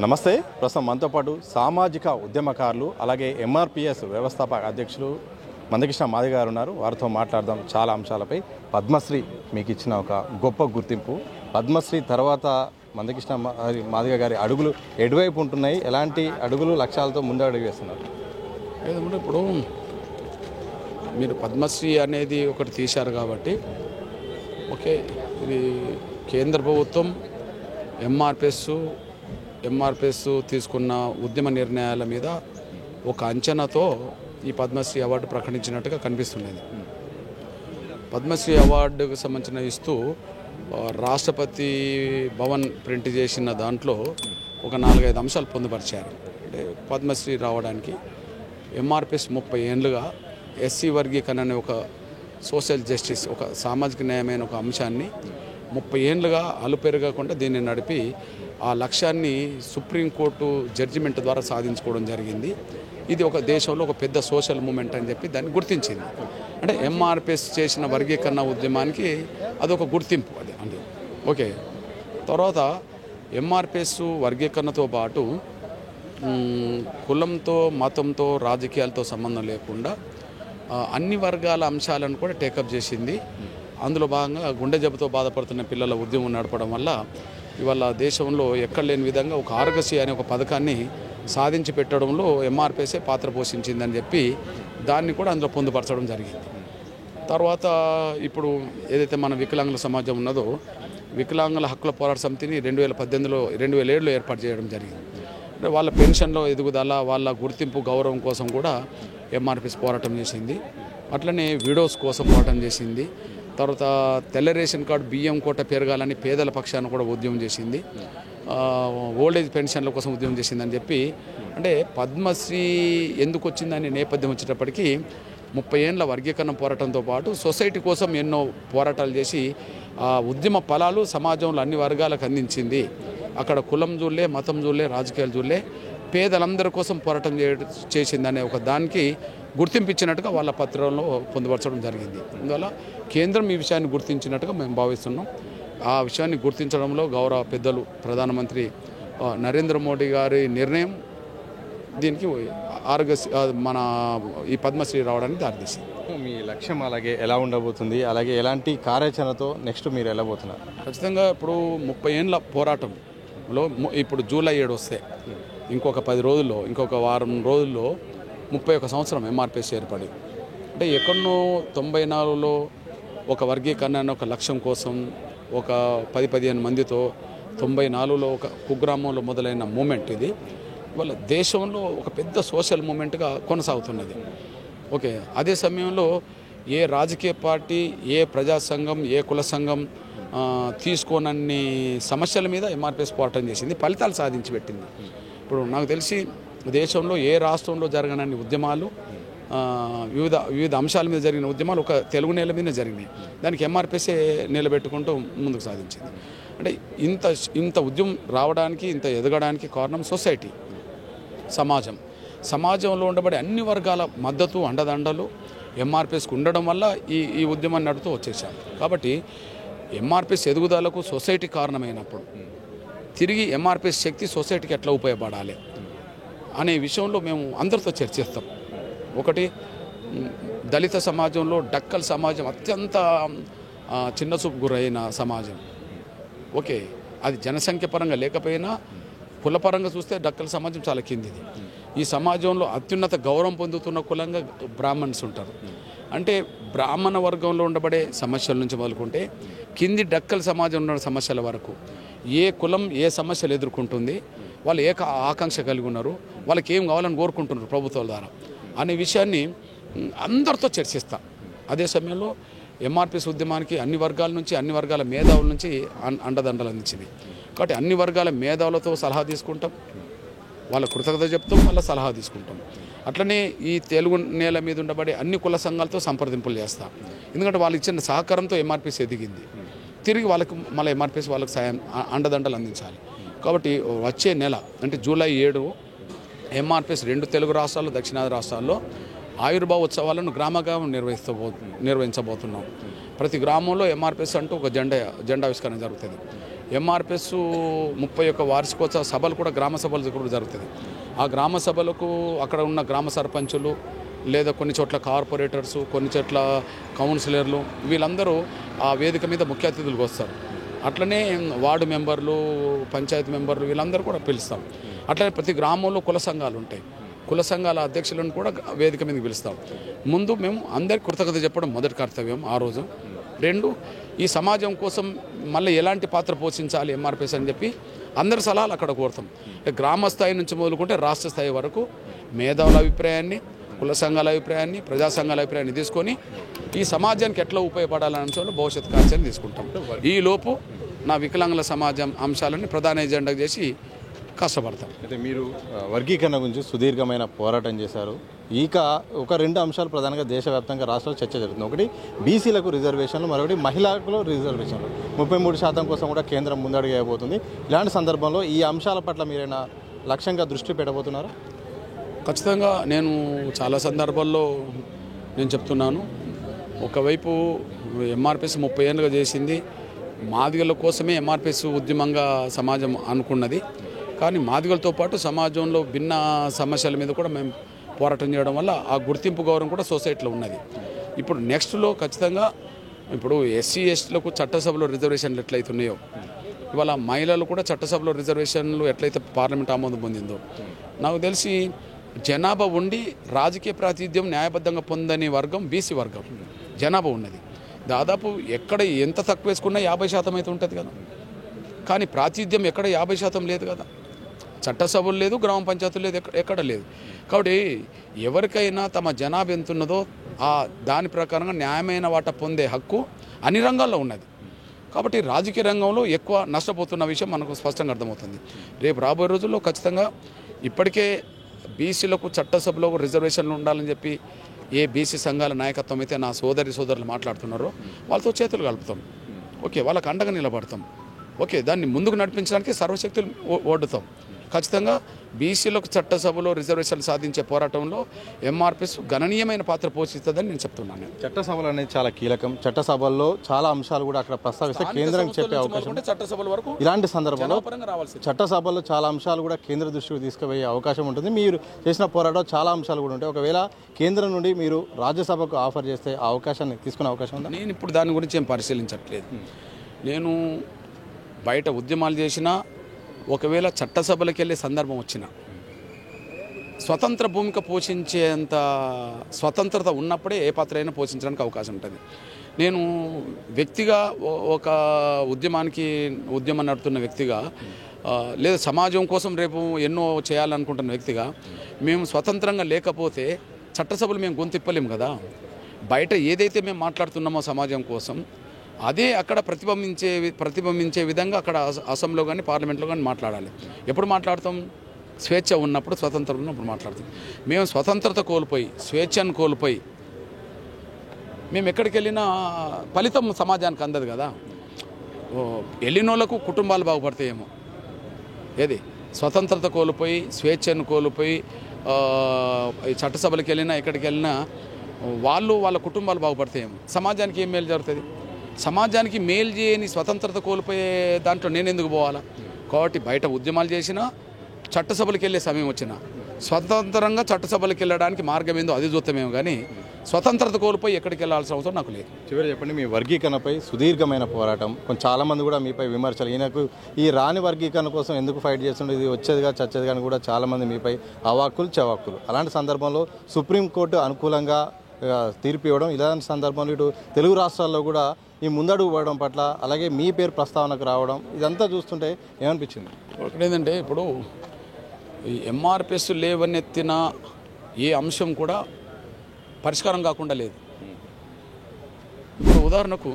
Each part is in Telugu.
నమస్తే. ప్రస్తుతం మనతో పాటు సామాజిక ఉద్యమకారులు అలాగే ఎంఆర్పిఎస్ వ్యవస్థాపక అధ్యక్షులు మందకృష్ణ మాదిగ గారు ఉన్నారు. వారితో మాట్లాడదాం చాలా అంశాలపై. పద్మశ్రీ మీకు ఇచ్చిన ఒక గొప్ప గుర్తింపు. పద్మశ్రీ తర్వాత మందకృష్ణ మాదిగ గారి అడుగులు ఎటువైపు ఉంటున్నాయి? ఎలాంటి అడుగులు లక్ష్యాలతో ముందు అడుగు వేస్తున్నారు? ఏదంటే ఇప్పుడు మీరు పద్మశ్రీ అనేది ఒకటి తీశారు కాబట్టి ఓకే, ఇది కేంద్ర ప్రభుత్వం ఎంఆర్పిఎస్ తీసుకున్న ఉద్యమ నిర్ణయాల మీద ఒక అంచనాతో ఈ పద్మశ్రీ అవార్డు ప్రకటించినట్టుగా కనిపిస్తున్నది. పద్మశ్రీ అవార్డుకు సంబంధించిన ఇస్తూ రాష్ట్రపతి భవన్ ప్రింట్ చేసిన దాంట్లో ఒక 4-5 అంశాలు పొందుపరిచారు. అంటే పద్మశ్రీ రావడానికి ఎంఆర్పిఎస్ 30 ఏళ్ళుగా ఎస్సీ వర్గీకరణ అనే ఒక సోషల్ జస్టిస్, ఒక సామాజిక న్యాయమైన ఒక అంశాన్ని 30 ఏళ్ళుగా అలుపెరగకుండా దీన్ని నడిపి ఆ లక్ష్యాన్ని సుప్రీంకోర్టు జడ్జిమెంట్ ద్వారా సాధించుకోవడం జరిగింది. ఇది ఒక దేశంలో ఒక పెద్ద సోషల్ మూమెంట్ అని చెప్పి దాన్ని గుర్తించింది. అంటే ఎంఆర్పిఎస్ చేసిన వర్గీకరణ ఉద్యమానికి అదొక గుర్తింపు. అది ఓకే. తర్వాత ఎంఆర్పిఎస్ వర్గీకరణతో పాటు కులంతో, మతంతో, రాజకీయాలతో సంబంధం లేకుండా అన్ని వర్గాల అంశాలను కూడా టేకప్ చేసింది. అందులో భాగంగా గుండె జబ్బుతో బాధపడుతున్న పిల్లల ఉద్యమం నడపడం వల్ల ఇవాళ దేశంలో ఎక్కడ లేని విధంగా ఒక ఆరోగ్యశ్రీ అనే ఒక పథకాన్ని సాధించి పెట్టడంలో ఎంఆర్పిఎస్ఏ పాత్ర పోషించిందని చెప్పి దాన్ని కూడా అందులో పొందుపరచడం జరిగింది. తర్వాత ఇప్పుడు ఏదైతే మన వికలాంగుల సమాజం ఉన్నదో, వికలాంగుల హక్కుల పోరాట సమితిని 2007లో ఏర్పాటు చేయడం జరిగింది. అంటే వాళ్ళ పెన్షన్లో ఎదుగుదల, వాళ్ళ గుర్తింపు, గౌరవం కోసం కూడా ఎంఆర్పిఎస్ పోరాటం చేసింది. అట్లనే విడోస్ కోసం పోరాటం చేసింది. తర్వాత తెల్ల రేషన్ కార్డు, బియ్యం కోట పెరగాలని పేదల పక్షాన కూడా ఉద్యమం చేసింది. ఓల్డేజ్ పెన్షన్ల కోసం ఉద్యమం చేసిందని చెప్పి, అంటే పద్మశ్రీ ఎందుకు వచ్చిందని నేపథ్యం వచ్చేటప్పటికీ 30 ఏళ్ళ వర్గీకరణ పోరాటంతో పాటు సొసైటీ కోసం ఎన్నో పోరాటాలు చేసి ఆ ఉద్యమ ఫలాలు సమాజంలో అన్ని వర్గాలకు అందించింది. అక్కడ కులం చూడలే, మతం చూడలే, రాజకీయాలు చూడలే, పేదలందరి కోసం పోరాటం చేసిందనే ఒక దానికి గుర్తింపించినట్టుగా వాళ్ళ పత్రంలో పొందుపరచడం జరిగింది. అందువల్ల కేంద్రం ఈ విషయాన్ని గుర్తించినట్టుగా మేము భావిస్తున్నాం. ఆ విషయాన్ని గుర్తించడంలో గౌరవ పెద్దలు ప్రధానమంత్రి నరేంద్ర మోడీ గారి నిర్ణయం దీనికి మన ఈ పద్మశ్రీ రావడానికి దారితీసింది. మీ లక్ష్యం అలాగే ఎలా ఉండబోతుంది? అలాగే ఎలాంటి కార్యాచరణతో నెక్స్ట్ మీరు వెళ్ళబోతున్నారు? ఖచ్చితంగా ఇప్పుడు 30 ఏళ్ళ పోరాటంలో ఇప్పుడు జూలై 7 వస్తే ఇంకొక 10 రోజుల్లో, ఇంకొక వారం రోజుల్లో 31 సంవత్సరం ఎంఆర్పిఎస్ ఏర్పడి, అంటే ఎక్కడో 94లో ఒక వర్గీకరణ ఒక లక్ష్యం కోసం ఒక 10-15 మందితో 94లో ఒక కుగ్రామంలో మొదలైన మూమెంట్ ఇది వాళ్ళ దేశంలో ఒక పెద్ద సోషల్ మూమెంట్గా కొనసాగుతున్నది. ఓకే. అదే సమయంలో ఏ రాజకీయ పార్టీ, ఏ ప్రజా సంఘం, ఏ కుల సంఘం తీసుకోనన్ని సమస్యల మీద ఎంఆర్పిఎస్ పోరాటం చేసింది, ఫలితాలు సాధించి పెట్టింది. ఇప్పుడు నాకు తెలిసి దేశంలో ఏ రాష్ట్రంలో జరగనన్ని ఉద్యమాలు, వివిధ అంశాల మీద జరిగిన ఉద్యమాలు ఒక తెలుగు నేల మీదనే జరిగినాయి. దానికి ఎంఆర్పిఎస్ఏ నిలబెట్టుకుంటూ ముందుకు సాధించింది. అంటే ఇంత ఉద్యమం రావడానికి, ఇంత ఎదగడానికి కారణం సొసైటీ, సమాజంలో ఉండబడే అన్ని వర్గాల మద్దతు, అండదండలు ఎంఆర్పిఎస్కి ఉండడం వల్ల ఈ ఉద్యమాన్ని నడుపుతూ వచ్చేసాం. కాబట్టి ఎంఆర్పిఎస్ ఎదుగుదలకు సొసైటీ కారణమైనప్పుడు తిరిగి ఎంఆర్పిఎస్ శక్తి సొసైటీకి ఎట్లా ఉపయోగపడాలి అనే విషయంలో మేము అందరితో చర్చిస్తాం. ఒకటి, దళిత సమాజంలో డక్కల్ సమాజం అత్యంత చిన్నచూపు గురైన సమాజం. ఓకే, అది జనసంఖ్య పరంగా లేకపోయినా కులపరంగా చూస్తే డక్కల్ సమాజం చాలా కిందిది. ఈ సమాజంలో అత్యున్నత గౌరవం పొందుతున్న కులంగా బ్రాహ్మణ్స్ ఉంటారు. అంటే బ్రాహ్మణ వర్గంలో ఉండబడే సమస్యల నుంచి మొదలుకుంటే కింది డక్కల్ సమాజంలో ఉన్న సమస్యల వరకు ఏ కులం ఏ సమస్యలు ఎదుర్కొంటుంది, వాళ్ళు ఏ ఆకాంక్ష కలిగి ఉన్నారు, వాళ్ళకి ఏం కావాలని కోరుకుంటున్నారు ప్రభుత్వాల ద్వారా అనే విషయాన్ని అందరితో చర్చిస్తా. అదే సమయంలో ఎంఆర్పిఎస్ ఉద్యమానికి అన్ని వర్గాల నుంచి, అన్ని వర్గాల మేధావుల నుంచి అండదండలు అందించింది. కాబట్టి అన్ని వర్గాల మేధావులతో సలహా తీసుకుంటాం, వాళ్ళ కృతజ్ఞత చెప్తాం, వాళ్ళ సలహా తీసుకుంటాం. అట్లనే ఈ తెలుగు నేల మీద ఉండబడే అన్ని కుల సంఘాలతో సంప్రదింపులు చేస్తాం. ఎందుకంటే వాళ్ళు ఇచ్చిన సహకారంతో ఎంఆర్పిఎస్ ఎదిగింది. తిరిగి వాళ్ళకి మళ్ళీ ఎంఆర్పిఎస్ వాళ్ళకి సాయం, అండదండలు అందించాలి. కాబట్టి వచ్చే నెల అంటే జూలై 7 ఎంఆర్పిఎస్ 2 తెలుగు రాష్ట్రాలు, దక్షిణాది రాష్ట్రాల్లో ఆవిర్భావ ఉత్సవాలను గ్రామగ్రామం నిర్వహించబోతున్నాం. ప్రతి గ్రామంలో ఎంఆర్పిఎస్ అంటూ ఒక జెండావిష్కరణ జరుగుతుంది. ఎంఆర్పిఎస్ 31 వార్షికోత్సవ సభలు కూడా గ్రామ సభలు కూడా జరుగుతుంది. ఆ గ్రామ సభలకు అక్కడ ఉన్న గ్రామ సర్పంచులు లేదా కొన్ని చోట్ల కార్పొరేటర్స్, కొన్ని చోట్ల కౌన్సిలర్లు వీళ్ళందరూ ఆ వేదిక మీద ముఖ్య అతిథులకు వస్తారు. అట్లనే వార్డు మెంబర్లు, పంచాయతీ మెంబర్లు వీళ్ళందరూ కూడా పిలుస్తాం. అట్లనే ప్రతి గ్రామంలో కుల సంఘాలు ఉంటాయి. కుల సంఘాల అధ్యక్షులను కూడా వేదిక మీదకి పిలుస్తాం. ముందు మేము అందరికి కృతజ్ఞత చెప్పడం మొదటి కర్తవ్యం ఆ రోజు. 2, ఈ సమాజం కోసం మళ్ళీ ఎలాంటి పాత్ర పోషించాలి ఎంఆర్పిఎస్ అని చెప్పి అందరి సలహాలు అక్కడ కోరుతాం. గ్రామ స్థాయి నుంచి మొదలుకుంటే రాష్ట్ర స్థాయి వరకు మేధావుల అభిప్రాయాన్ని, కుల సంఘాల అభిప్రాయాన్ని, ప్రజా సంఘాల అభిప్రాయాన్ని తీసుకొని ఈ సమాజానికి ఎట్లా ఉపయోగపడాలనే అంశంలో భవిష్యత్ కార్యాచరణ తీసుకుంటాం. ఈలోపు నా వికలాంగుల సమాజం అంశాలని ప్రధాన ఎజెండా చేసి కష్టపడతాం. అయితే మీరు వర్గీకరణ గురించి సుదీర్ఘమైన పోరాటం చేశారు. ఇక ఒక 2 అంశాలు ప్రధానంగా దేశవ్యాప్తంగా రాష్ట్రాల్లో చర్చ జరుగుతుంది. ఒకటి బీసీలకు రిజర్వేషన్లు, మరొకటి మహిళలకు రిజర్వేషన్లు. 33% కోసం కూడా కేంద్రం ముందడుగు వేయబోతుంది. ఇలాంటి సందర్భంలో ఈ అంశాల పట్ల మీరైనా లక్ష్యంగా దృష్టి పెట్టబోతున్నారా? ఖచ్చితంగా నేను చాలా సందర్భాల్లో నేను చెప్తున్నాను. ఒకవైపు ఎంఆర్పిఎస్ 30 ఏళ్ళుగా చేసింది, మాదిగల కోసమే ఎంఆర్పిఎస్ ఉద్యమంగా సమాజం అనుకున్నది. కానీ మాదిగలతో పాటు సమాజంలో భిన్న సమస్యల మీద కూడా మేము పోరాటం చేయడం వల్ల ఆ గుర్తింపు గౌరవం కూడా సొసైటీలో ఉన్నది. ఇప్పుడు నెక్స్ట్లో ఖచ్చితంగా ఇప్పుడు ఎస్సీ ఎస్టీలకు చట్టసభలో రిజర్వేషన్లు ఎట్లయితే ఉన్నాయో, ఇవాళ మహిళలు కూడా చట్టసభలో రిజర్వేషన్లు ఎట్లయితే పార్లమెంట్ ఆమోదం పొందిందో, నాకు తెలిసి జనాభా ఉండి రాజకీయ ప్రాతినిధ్యం న్యాయబద్ధంగా పొందని వర్గం బీసీ వర్గం జనాభా ఉన్నది. దాదాపు ఎక్కడ ఎంత తక్కువ వేసుకున్నా 50% అయితే ఉంటుంది కదా. కానీ ప్రాతినిధ్యం ఎక్కడ 50% లేదు కదా. చట్టసభలు లేదు, గ్రామ పంచాయతీలు లేదు, ఎక్కడ లేదు. కాబట్టి ఎవరికైనా తమ జనాభా ఎంత ఉన్నదో దాని ప్రకారంగా న్యాయమైన వాటా పొందే హక్కు అన్ని రంగాల్లో ఉన్నది. కాబట్టి రాజకీయ రంగంలో ఎక్కువ నష్టపోతున్న విషయం మనకు స్పష్టంగా అర్థమవుతుంది. రేపు రాబోయే రోజుల్లో ఖచ్చితంగా ఇప్పటికే బీసీలకు చట్టసభలో రిజర్వేషన్లు ఉండాలని చెప్పి ఏ బీసీ సంఘాల నాయకత్వం అయితే నా సోదరులు మాట్లాడుతున్నారో వాళ్ళతో చేతులు కలుపుతాం. ఓకే, వాళ్ళకు అండగా నిలబడతాం. ఓకే, దాన్ని ముందుకు నడిపించడానికి సర్వశక్తులు ఓడుతాం. ఖచ్చితంగా బీసీలకు చట్టసభలో రిజర్వేషన్లు సాధించే పోరాటంలో ఎంఆర్పిఎస్ గణనీయమైన పాత్ర పోషిస్తుందని నేను చెప్తున్నాను. చట్టసభలు అనేది చాలా కీలకం. చట్టసభల్లో చాలా అంశాలు కూడా అక్కడ ప్రస్తావిస్తే కేంద్రం చెప్పే అవకాశం. చట్టసభల వరకు ఇలాంటి సందర్భంలో చట్టసభల్లో చాలా అంశాలు కూడా కేంద్ర దృష్టికి తీసుకుపోయే అవకాశం ఉంటుంది. మీరు చేసిన పోరాటం చాలా అంశాలు కూడా ఉంటాయి. ఒకవేళ కేంద్రం నుండి మీరు రాజ్యసభకు ఆఫర్ చేస్తే ఆ అవకాశాన్ని తీసుకునే అవకాశం ఉందా? నేను ఇప్పుడు దాని గురించి ఏం పరిశీలించట్లేదు. నేను బయట ఉద్యమాలు చేసినా, ఒకవేళ చట్టసభలకు వెళ్ళే సందర్భం వచ్చిన స్వతంత్ర భూమిక పోషించేంత స్వతంత్రత ఉన్నప్పుడే ఏ పాత్ర అయినా పోషించడానికి అవకాశం ఉంటుంది. నేను వ్యక్తిగా ఒక ఉద్యమం నడుపుతున్న వ్యక్తిగా, లేదా సమాజం కోసం రేపు ఎన్నో చేయాలనుకుంటున్న వ్యక్తిగా, మేము స్వతంత్రంగా లేకపోతే చట్టసభలు మేము గొంతిప్పలేము కదా. బయట ఏదైతే మేము మాట్లాడుతున్నామో సమాజం కోసం అదే అక్కడ ప్రతిబింబించే విధంగా అక్కడ అసెంబ్లీలో కానీ పార్లమెంట్లో కానీ మాట్లాడాలి. ఎప్పుడు మాట్లాడతాం? స్వేచ్ఛ ఉన్నప్పుడు, స్వతంత్రం ఉన్నప్పుడు మాట్లాడతాం. మేము స్వతంత్రత కోల్పోయి, స్వేచ్ఛను కోల్పోయి మేము ఎక్కడికి వెళ్ళినా ఫలితం సమాజానికి అందదు కదా. వెళ్ళినోళ్ళకు కుటుంబాలు బాగుపడతాయేమో. ఏది స్వతంత్రత కోల్పోయి, స్వేచ్ఛను కోల్పోయి చట్టసభలకు వెళ్ళినా ఎక్కడికి వెళ్ళినా వాళ్ళ కుటుంబాలు బాగుపడతాయేమో. సమాజానికి ఏం మేలు జరుగుతుంది? సమాజానికి మేలు చేయని స్వతంత్రత కోల్పోయే దాంట్లో నేను ఎందుకు పోవాలా? కాబట్టి బయట ఉద్యమాలు చేసినా, చట్టసభలకు వెళ్ళే సమయం వచ్చినా స్వతంత్రంగా చట్టసభలకు వెళ్ళడానికి మార్గం ఏందో అది చూస్తామేమో, కానీ స్వతంత్రత కోల్పోయి ఎక్కడికి వెళ్ళాల్సిన అవసరం నాకు లేదు. చివరి చెప్పండి, మీ వర్గీకరణపై సుదీర్ఘమైన పోరాటం, చాలామంది కూడా మీపై విమర్శలు, ఈయనకు ఈ రాని వర్గీకరణ కోసం ఎందుకు ఫైట్ చేస్తుండే, ఇది వచ్చేదిగా చచ్చేది కానీ కూడా చాలామంది మీపై అవాక్కులు చవాక్కులు. అలాంటి సందర్భంలో సుప్రీంకోర్టు అనుకూలంగా తీర్పు ఇవ్వడం, ఇలాంటి సందర్భంలో ఇటు తెలుగు రాష్ట్రాల్లో కూడా ఈ ముందడుగు పోవడం పట్ల, అలాగే మీ పేరు ప్రస్తావనకు రావడం, ఇదంతా చూస్తుంటే ఏమనిపించింది? ఒకటి ఏంటంటే, ఇప్పుడు ఈ ఎంఆర్పిఎస్ లేవనెత్తిన ఏ అంశం కూడా పరిష్కారం కాకుండా లేదు. ఇప్పుడు ఉదాహరణకు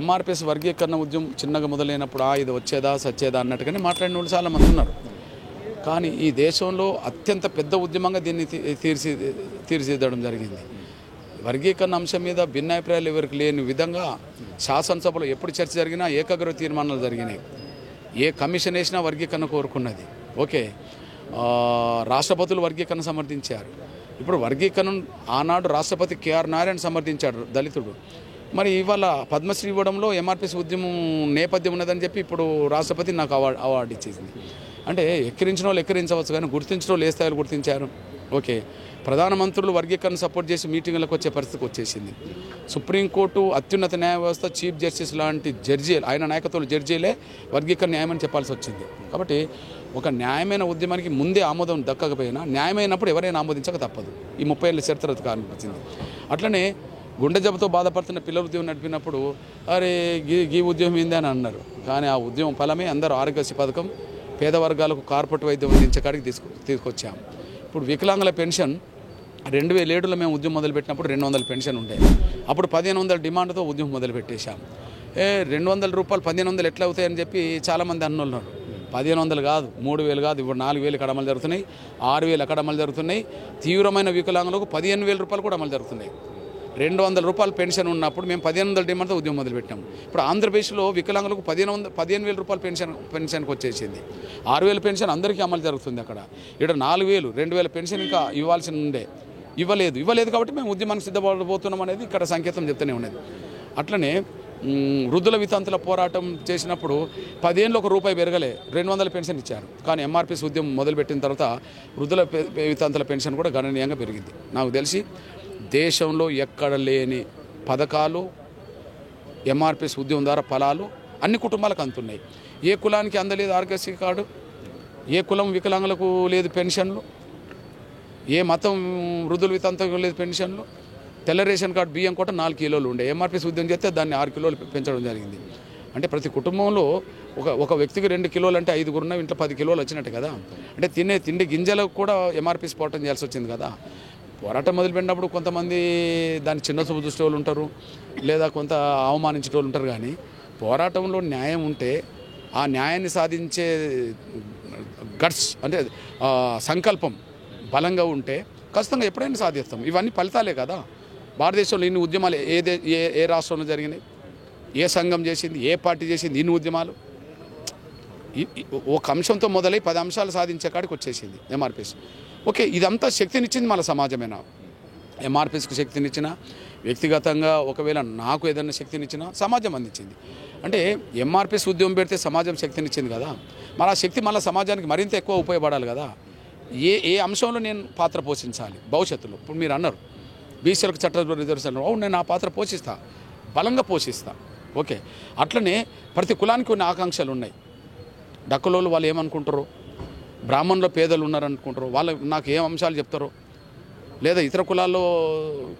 ఎంఆర్పిఎస్ వర్గీకరణ ఉద్యమం చిన్నగా మొదలైనప్పుడు ఇది వచ్చేదా సచ్చేదా అన్నట్టుగానే మాట్లాడిన వాళ్ళు చాలామంది ఉన్నారు. కానీ ఈ దేశంలో అత్యంత పెద్ద ఉద్యమంగా దీన్ని తీర్చిదిద్దడం జరిగింది. వర్గీకరణ అంశం మీద భిన్నాభిప్రాయాలు ఎవరికి లేని విధంగా శాసనసభలో ఎప్పుడు చర్చ జరిగినా ఏకగ్రీవ తీర్మానాలు జరిగినాయి. ఏ కమిషన్ వేసినా వర్గీకరణ కోరుకున్నది. ఓకే, రాష్ట్రపతులు వర్గీకరణ సమర్థించారు. ఇప్పుడు వర్గీకరణ ఆనాడు రాష్ట్రపతి కేఆర్ నారాయణ సమర్థించాడు, దళితుడు. మరి ఇవాళ పద్మశ్రీ ఇవ్వడంలో ఎంఆర్పిఎస్ ఉద్యమం నేపథ్యం ఉన్నదని చెప్పి ఇప్పుడు రాష్ట్రపతి నాకు అవార్డు ఇచ్చేసింది. అంటే ఎక్కిరించిన వాళ్ళు ఎక్కిరించవచ్చు, కానీ గుర్తించిన వాళ్ళు ఏ స్థాయిలో గుర్తించారు? ఓకే, ప్రధానమంత్రులు వర్గీకరణ సపోర్ట్ చేసి మీటింగ్లకు వచ్చే పరిస్థితికి వచ్చేసింది. సుప్రీంకోర్టు అత్యున్నత న్యాయ వ్యవస్థ చీఫ్ జస్టిస్ లాంటి జడ్జీలు, ఆయన నాయకత్వంలో జడ్జీలే వర్గీకరణ న్యాయమని చెప్పాల్సి వచ్చింది. కాబట్టి ఒక న్యాయమైన ఉద్యమానికి ముందే ఆమోదం దక్కకపోయినా న్యాయమైనప్పుడు ఎవరైనా ఆమోదించక తప్పదు. ఈ 30 ఏళ్ళ చరిత్ర కనిపించింది. అట్లనే గుండె జబ్బుతో బాధపడుతున్న పిల్లల ఉద్యమం నడిపినప్పుడు అరే గీ ఉద్యమం ఏంది అని అన్నారు. కానీ ఆ ఉద్యమం ఫలమే అందరూ ఆరోగ్యశ్రీ పథకం, పేద వర్గాలకు కార్పొరేట్ వైద్యం అందించే కాడికి తీసుకొచ్చాం. ఇప్పుడు వికలాంగుల పెన్షన్ 2007లో మేము ఉద్యమం మొదలుపెట్టినప్పుడు 200 పెన్షన్ ఉండే. అప్పుడు 1500 డిమాండ్తో ఉద్యమం మొదలుపెట్టేశాం. 200 రూపాయలు 1500 ఎట్లా అవుతాయని చెప్పి చాలామంది అన్నోళ్ళు. 1500 కాదు, 3000 కాదు, ఇప్పుడు 4000 ఇక్కడ అమలు జరుగుతున్నాయి, 6000 అక్కడ అమలు జరుగుతున్నాయి. తీవ్రమైన వికలాంగులకు 15,000 రూపాయలు కూడా అమలు జరుగుతున్నాయి. 200 రూపాయలు పెన్షన్ ఉన్నప్పుడు మేము 1500 డిమాండ్తో ఉద్యమం మొదలుపెట్టాం. ఇప్పుడు ఆంధ్రప్రదేశ్లో వికలాంగులకు 15,000 రూపాయలు పెన్షన్కి వచ్చేసింది. 6000 పెన్షన్ అందరికీ అమలు జరుగుతుంది. అక్కడ ఇక్కడ 4000, 2000 పెన్షన్ ఇంకా ఇవ్వాల్సి ఉండే, ఇవ్వలేదు కాబట్టి మేము ఉద్యమానికి సిద్ధపడబోతున్నాం అనేది ఇక్కడ సంకేతం చెప్తూనే ఉన్నది. అట్లనే వృద్ధుల వితంతుల పోరాటం చేసినప్పుడు 10 ఏళ్ళు ₹1 పెరగలే, 200 పెన్షన్ ఇచ్చారు. కానీ ఎంఆర్పిఎస్ ఉద్యమం మొదలుపెట్టిన తర్వాత వృద్ధుల వితంతుల పెన్షన్ కూడా గణనీయంగా పెరిగింది. నాకు తెలిసి దేశంలో ఎక్కడ లేని పథకాలు, ఎంఆర్పిఎస్ ఉద్యమం ద్వారా ఫలాలు అన్ని కుటుంబాలకు అందుతున్నాయి. ఏ కులానికి అందలేదు ఆరోగ్యశ్రీ కార్డు, ఏ కులం వికలాంగులకు లేదు పెన్షన్లు, ఏ మతం వృద్ధుల వితంతులకు లేదు పెన్షన్లు. తెల్ల రేషన్ కార్డు బియ్యం కూడా 4 కిలోలు ఉండే, ఎంఆర్పిఎస్ ఉద్యమం చేస్తే దాన్ని 6 కిలోలు పెంచడం జరిగింది. అంటే ప్రతి కుటుంబంలో ఒక వ్యక్తికి 2 కిలోలు అంటే 5 ఉన్న ఇంట్లో 10 కిలోలు వచ్చినట్టు కదా. అంటే తిండి గింజలకు కూడా ఎంఆర్పిఎస్ పోరాటం చేయాల్సి వచ్చింది కదా. పోరాటం మొదలుపెట్టినప్పుడు కొంతమంది దాన్ని చిన్న చూపు చూసే వాళ్ళు ఉంటారు, లేదా కొంత అవమానించే వాళ్ళు ఉంటారు. కానీ పోరాటంలో న్యాయం ఉంటే ఆ న్యాయాన్ని సాధించే గట్స్ అంటే సంకల్పం బలంగా ఉంటే ఖచ్చితంగా ఎప్పుడైనా సాధిస్తాం. ఇవన్నీ ఫలితాలే కదా. భారతదేశంలో ఇన్ని ఉద్యమాలు ఏ రాష్ట్రంలో జరిగినాయి, ఏ సంఘం చేసింది, ఏ పార్టీ చేసింది ఇన్ని ఉద్యమాలు? ఒక అంశంతో మొదలై 10 అంశాలు సాధించే కాడికి వచ్చేసింది ఎంఆర్పిఎస్. ఓకే, ఇదంతా శక్తినిచ్చింది మన సమాజమేనా? ఎంఆర్పిఎస్కి శక్తినిచ్చిన, వ్యక్తిగతంగా ఒకవేళ నాకు ఏదైనా శక్తినిచ్చినా సమాజం అందించింది. అంటే ఎంఆర్పిఎస్ ఉద్యమం పెడితే సమాజం శక్తినిచ్చింది కదా, మరి ఆ శక్తి మళ్ళీ సమాజానికి మరింత ఎక్కువ ఉపయోగపడాలి కదా. ఏ అంశంలో నేను పాత్ర పోషించాలి భవిష్యత్తులో? ఇప్పుడు మీరు అన్నారు బీసీలకు చట్టసభ రిజర్వేషన్, అవును నేను ఆ పాత్ర పోషిస్తా, బలంగా పోషిస్తా. ఓకే, అట్లనే ప్రతి కులానికి కొన్ని ఆకాంక్షలు ఉన్నాయి. డక్కలోళ్ళు వాళ్ళు ఏమనుకుంటారో, బ్రాహ్మణులో పేదలు ఉన్నారనుకుంటారు, వాళ్ళు నాకు ఏం అంశాలు చెప్తారో, లేదా ఇతర కులాల్లో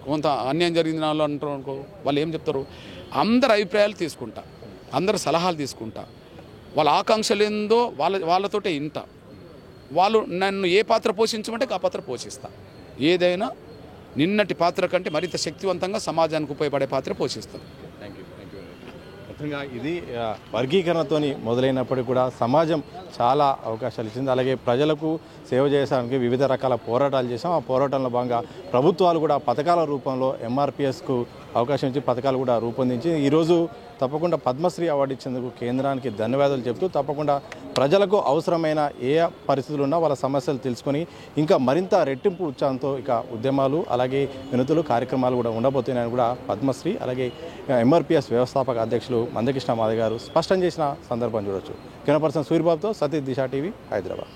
కొంత అన్యాయం జరిగింది వాళ్ళు అంటారు అనుకో, వాళ్ళు ఏం చెప్తారు? అందరి అభిప్రాయాలు తీసుకుంటా, అందరి సలహాలు తీసుకుంటా, వాళ్ళ ఆకాంక్షలు ఏందో వాళ్ళతోటే ఇంట, వాళ్ళు నన్ను ఏ పాత్ర పోషించమంటే ఆ పాత్ర పోషిస్తా. ఏదైనా నిన్నటి పాత్ర కంటే మరింత శక్తివంతంగా సమాజానికి ఉపయోగపడే పాత్ర పోషిస్తాను. మొత్తంగా ఇది వర్గీకరణతో మొదలైనప్పటికీ కూడా సమాజం చాలా అవకాశాలు ఇచ్చింది. అలాగే ప్రజలకు సేవ చేయడానికి వివిధ రకాల పోరాటాలు చేసాం. ఆ పోరాటంలో భాగంగా ప్రభుత్వాలు కూడా పథకాల రూపంలో ఎంఆర్పిఎస్కు అవకాశం ఇచ్చి పథకాలు కూడా రూపొందించి ఈరోజు తప్పకుండా పద్మశ్రీ అవార్డు ఇచ్చేందుకు కేంద్రానికి ధన్యవాదాలు చెప్తూ తప్పకుండా ప్రజలకు అవసరమైన ఏ పరిస్థితులు ఉన్నా వాళ్ళ సమస్యలు తెలుసుకొని ఇంకా మరింత రెట్టింపు ఉత్సాహంతో ఇక ఉద్యమాలు అలాగే వినతులు కార్యక్రమాలు కూడా ఉండబోతున్నాయని కూడా పద్మశ్రీ అలాగే ఎంఆర్పిఎస్ వ్యవస్థాపక అధ్యక్షులు మందకృష్ణ మాదిగ గారు స్పష్టం చేసిన సందర్భం చూడొచ్చు. కెమెరా పర్సన్ సూర్యబాబుతో సతీష్ దిశ టీవీ, హైదరాబాద్.